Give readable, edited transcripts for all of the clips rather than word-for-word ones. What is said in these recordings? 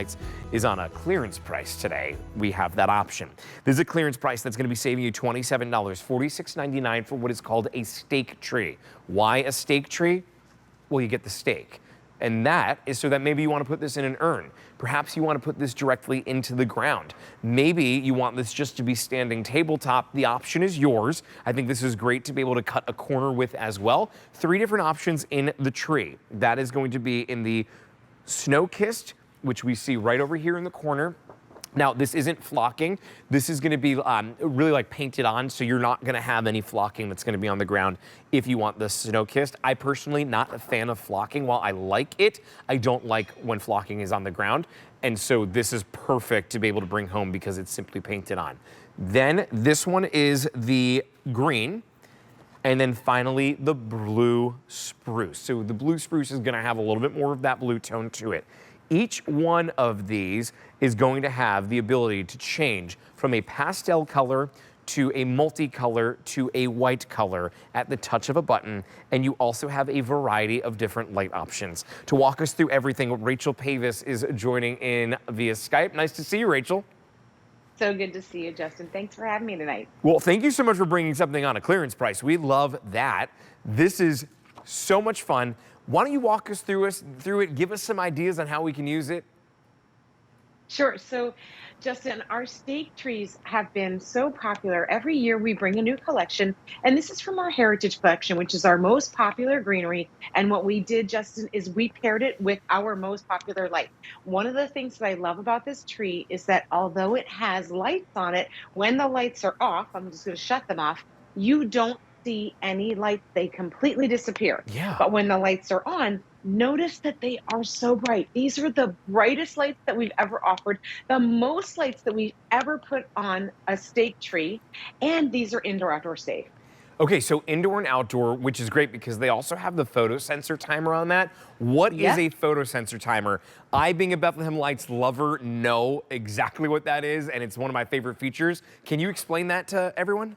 Lights is on a clearance price today. We have that option. This is a clearance price that's going to be saving you $27, $46.99 for what is called a stake tree. Why a stake tree? Well, you get the stake. And that is so that maybe you want to put this in an urn. Perhaps you want to put this directly into the ground. Maybe you want this just to be standing tabletop. The option is yours. I think this is great to be able to cut a corner with as well. 3 different options in the tree. That is going to be in the snow-kissed, which we see right over here in the corner. Now, this isn't flocking. This is going to be really like painted on, so you're not going to have any flocking that's going to be on the ground if you want the snow-kissed. I personally not a fan of flocking. While I like it, I don't like when flocking is on the ground. And so this is perfect to be able to bring home because it's simply painted on. Then this one is the green. And then finally, the blue spruce. So the blue spruce is going to have a little bit more of that blue tone to it. Each one of these is going to have the ability to change from a pastel color to a multicolor to a white color at the touch of a button. And you also have a variety of different light options. To walk us through everything, Rachel Pavis is joining in via Skype. Nice to see you, Rachel. So good to see you, Justin. Thanks for having me tonight. Well, thank you so much for bringing something on a clearance price. We love that. This is so much fun. Why don't you walk us through it, give us some ideas on how we can use it? Sure. So, Justin, our stake trees have been so popular. Every year we bring a new collection, and this is from our Heritage Collection, which is our most popular greenery. And what we did, Justin, is we paired it with our most popular light. One of the things that I love about this tree is that although it has lights on it, when the lights are off, I'm just going to shut them off, you don't see any lights. They completely disappear. Yeah. But when the lights are on, notice that they are so bright. These are the brightest lights that we've ever offered, the most lights that we've ever put on a stake tree, and these are indoor-outdoor safe. Okay, so indoor and outdoor, which is great because they also have the photo sensor timer on that. What is a photo sensor timer? I, being a Bethlehem Lights lover, know exactly what that is, and it's one of my favorite features. Can you explain that to everyone?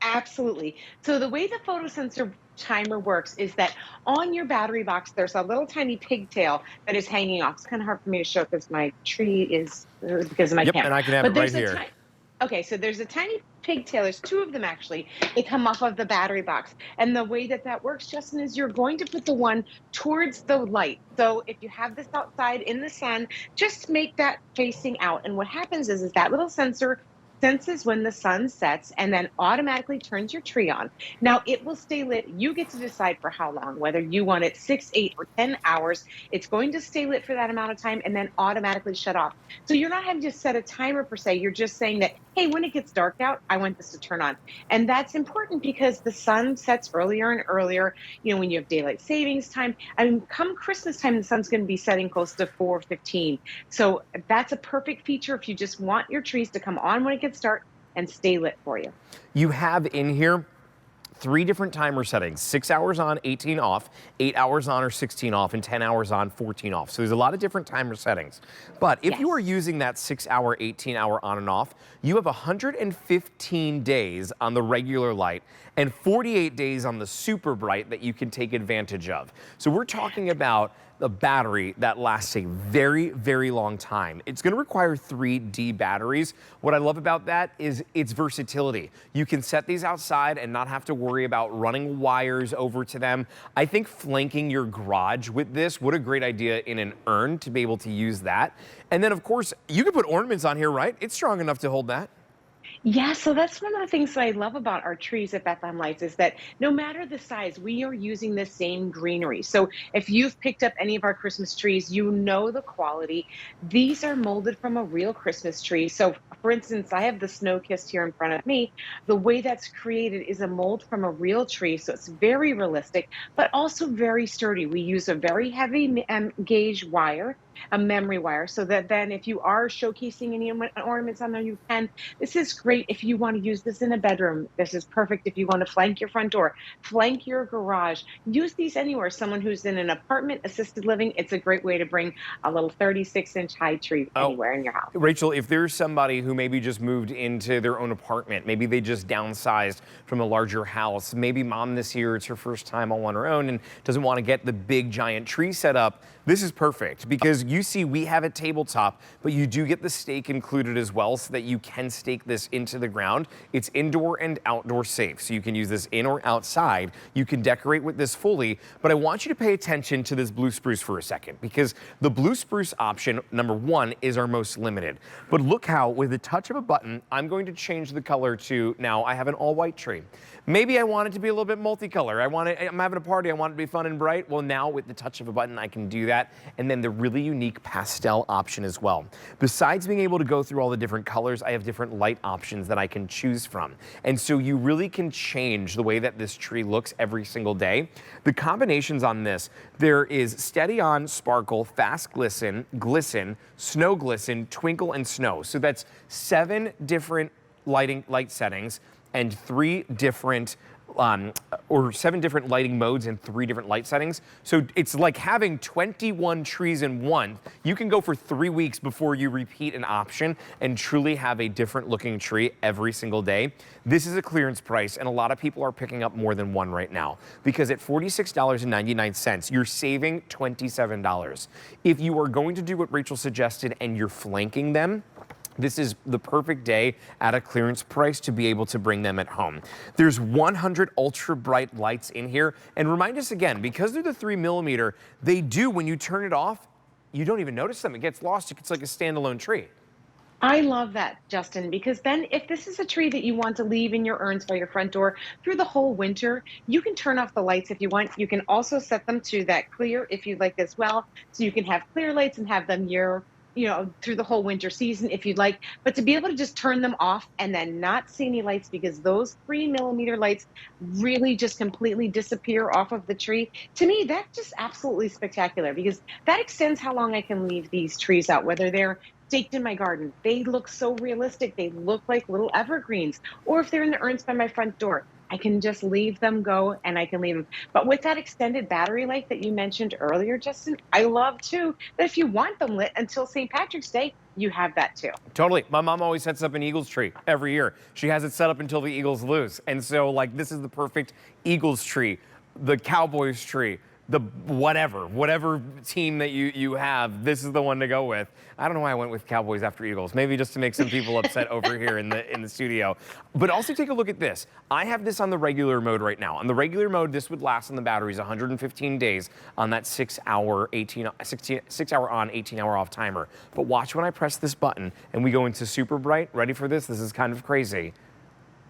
Absolutely. So the way the photosensor timer works is that on your battery box, there's a little tiny pigtail that is hanging off. It's kind of hard for me to show because my tree is because of my camera. And I can have it right here. Okay, so there's a tiny pigtail. There's 2 of them actually. They come off of the battery box. And the way that works, Justin, is you're going to put the one towards the light. So if you have this outside in the sun, just make that facing out. And what happens is that little sensor senses when the sun sets and then automatically turns your tree on. Now, it will stay lit. You get to decide for how long, whether you want it 6, 8, or 10 hours. It's going to stay lit for that amount of time and then automatically shut off. So you're not having to set a timer per se. You're just saying that, hey, when it gets dark out, I want this to turn on. And that's important because the sun sets earlier and earlier. You know, when you have daylight savings time, I mean, come Christmas time, the sun's going to be setting close to 4:15. So that's a perfect feature if you just want your trees to come on when it gets dark and stay lit for you. You have in here 3 different timer settings, 6 hours on, 18 off, 8 hours on or 16 off, and 10 hours on, 14 off. So there's a lot of different timer settings. But if you are using that 6 hour, 18 hour on and off, you have 115 days on the regular light and 48 days on the super bright that you can take advantage of. So we're talking about a battery that lasts a very, very long time. It's going to require 3D batteries. What I love about that is its versatility. You can set these outside and not have to worry about running wires over to them. I think flanking your garage with this, what a great idea in an urn to be able to use that. And then, of course, you can put ornaments on here, right? It's strong enough to hold that. Yeah, so that's one of the things that I love about our trees at Bethlehem Lights is that no matter the size, we are using the same greenery. So if you've picked up any of our Christmas trees, you know the quality. These are molded from a real Christmas tree. So for instance, I have the snow-kissed here in front of me. The way that's created is a mold from a real tree. So it's very realistic, but also very sturdy. We use a very heavy gauge wire, a memory wire, so that then if you are showcasing any ornaments on there, you can. This is great if you want to use this in a bedroom. This is perfect if you want to flank your front door, flank your garage. Use these anywhere. Someone who's in an apartment, assisted living, it's a great way to bring a little 36-inch high tree anywhere in your house. Rachel, if there's somebody who maybe just moved into their own apartment, maybe they just downsized from a larger house, maybe mom this year, it's her first time all on her own and doesn't want to get the big giant tree set up, This is perfect because you see we have a tabletop, but you do get the stake included as well so that you can stake this into the ground. It's indoor and outdoor safe, so you can use this in or outside. You can decorate with this fully, but I want you to pay attention to this blue spruce for a second because the blue spruce option, number one, is our most limited. But look how, with the touch of a button, I'm going to change the color to, now I have an all-white tree. Maybe I want it to be a little bit multicolor. I'm having a party, I want it to be fun and bright. Well, now with the touch of a button, I can do that. And then the really unique pastel option as well. Besides being able to go through all the different colors, I have different light options that I can choose from. And so you really can change the way that this tree looks every single day. The combinations on this, there is steady on, sparkle, fast glisten, glisten, snow glisten, twinkle, and snow. So that's 7 different light settings and 7 different lighting modes and 3 different light settings. So it's like having 21 trees in one. You can go for 3 weeks before you repeat an option and truly have a different looking tree every single day. This is a clearance price, and a lot of people are picking up more than one right now because at $46.99, you're saving $27. If you are going to do what Rachel suggested and you're flanking them, this is the perfect day at a clearance price to be able to bring them at home. There's 100 ultra bright lights in here. And remind us again, because they're the 3mm, they do, when you turn it off, you don't even notice them. It gets lost. It's like a standalone tree. I love that, Justin, because then if this is a tree that you want to leave in your urns by your front door through the whole winter, you can turn off the lights if you want. You can also set them to that clear if you'd like as well. So you can have clear lights and have them through the whole winter season if you'd like, but to be able to just turn them off and then not see any lights because those 3mm lights really just completely disappear off of the tree. To me, that's just absolutely spectacular because that extends how long I can leave these trees out, whether they're staked in my garden. They look so realistic. They look like little evergreens, or if they're in the urns by my front door, I can just leave them go and I can leave them. But with that extended battery life that you mentioned earlier, Justin, I love too that if you want them lit until St. Patrick's Day, you have that too. Totally. My mom always sets up an Eagles tree every year. She has it set up until the Eagles lose. And so like this is the perfect Eagles tree, the Cowboys tree, the whatever team that you have, this is the one to go with. I don't know why I went with Cowboys after Eagles. Maybe just to make some people upset over here in the studio. But also take a look at this. I have this on the regular mode right now. On the regular mode, this would last on the batteries 115 days on that 6 hour on, 18-hour off timer. But watch when I press this button and we go into super bright. Ready for this? This is kind of crazy.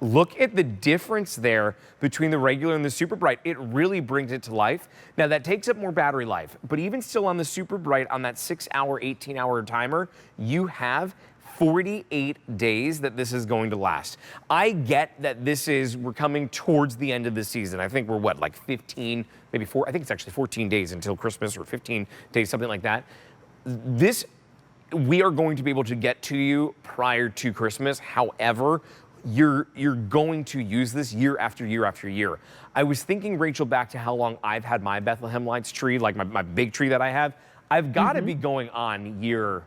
Look at the difference there between the regular and the super bright. It really brings it to life. Now that takes up more battery life, but even still on the super bright, on that 6 hour, 18-hour timer, you have 48 days that this is going to last. I get that we're coming towards the end of the season. I think we're like 15, maybe 4, I think it's actually 14 days until Christmas or 15 days, something like that. We are going to be able to get to you prior to Christmas. However, you're going to use this year after year after year. I was thinking, Rachel, back to how long I've had my Bethlehem Lights tree, like my big tree that I have. I've got to be going on year,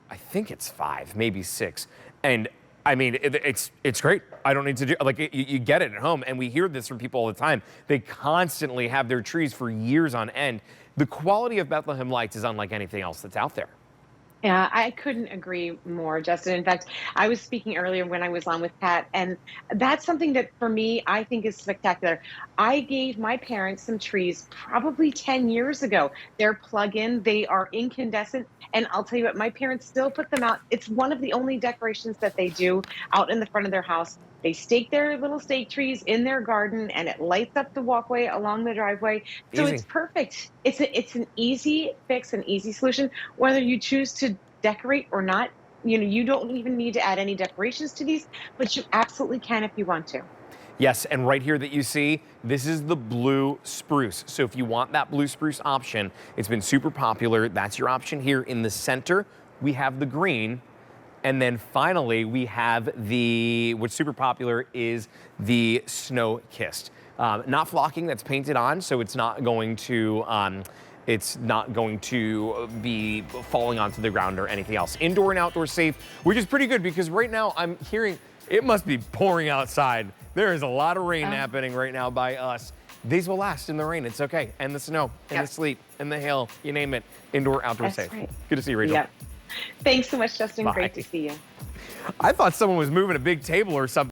I think it's 5, maybe 6. And I mean, it's great. I don't need to do, you get it at home. And we hear this from people all the time. They constantly have their trees for years on end. The quality of Bethlehem Lights is unlike anything else that's out there. Yeah, I couldn't agree more, Justin. In fact, I was speaking earlier when I was on with Pat, and that's something that for me, I think is spectacular. I gave my parents some trees probably 10 years ago. They're plug-in, they are incandescent, and I'll tell you what, my parents still put them out. It's one of the only decorations that they do out in the front of their house. They stake their little stake trees in their garden, and it lights up the walkway along the driveway. So Easy. it's perfect. It's an easy fix, an easy solution. Whether you choose to decorate or not, you don't even need to add any decorations to these, but you absolutely can if you want to. Yes, and right here that you see, this is the blue spruce. So if you want that blue spruce option, it's been super popular. That's your option here. In the center, we have the green. And then finally, we have what's super popular is the snow-kissed. Not flocking, that's painted on, so it's not going to be falling onto the ground or anything else. Indoor and outdoor safe, which is pretty good because right now I'm hearing it must be pouring outside. There is a lot of rain happening right now by us. These will last in the rain. It's okay. And the snow, and the sleet, and the hail, you name it. Indoor, outdoor That's safe. right. Good to see you, Rachel. Yep. Thanks so much, Justin. Bye. Great to see you. I thought someone was moving a big table or something.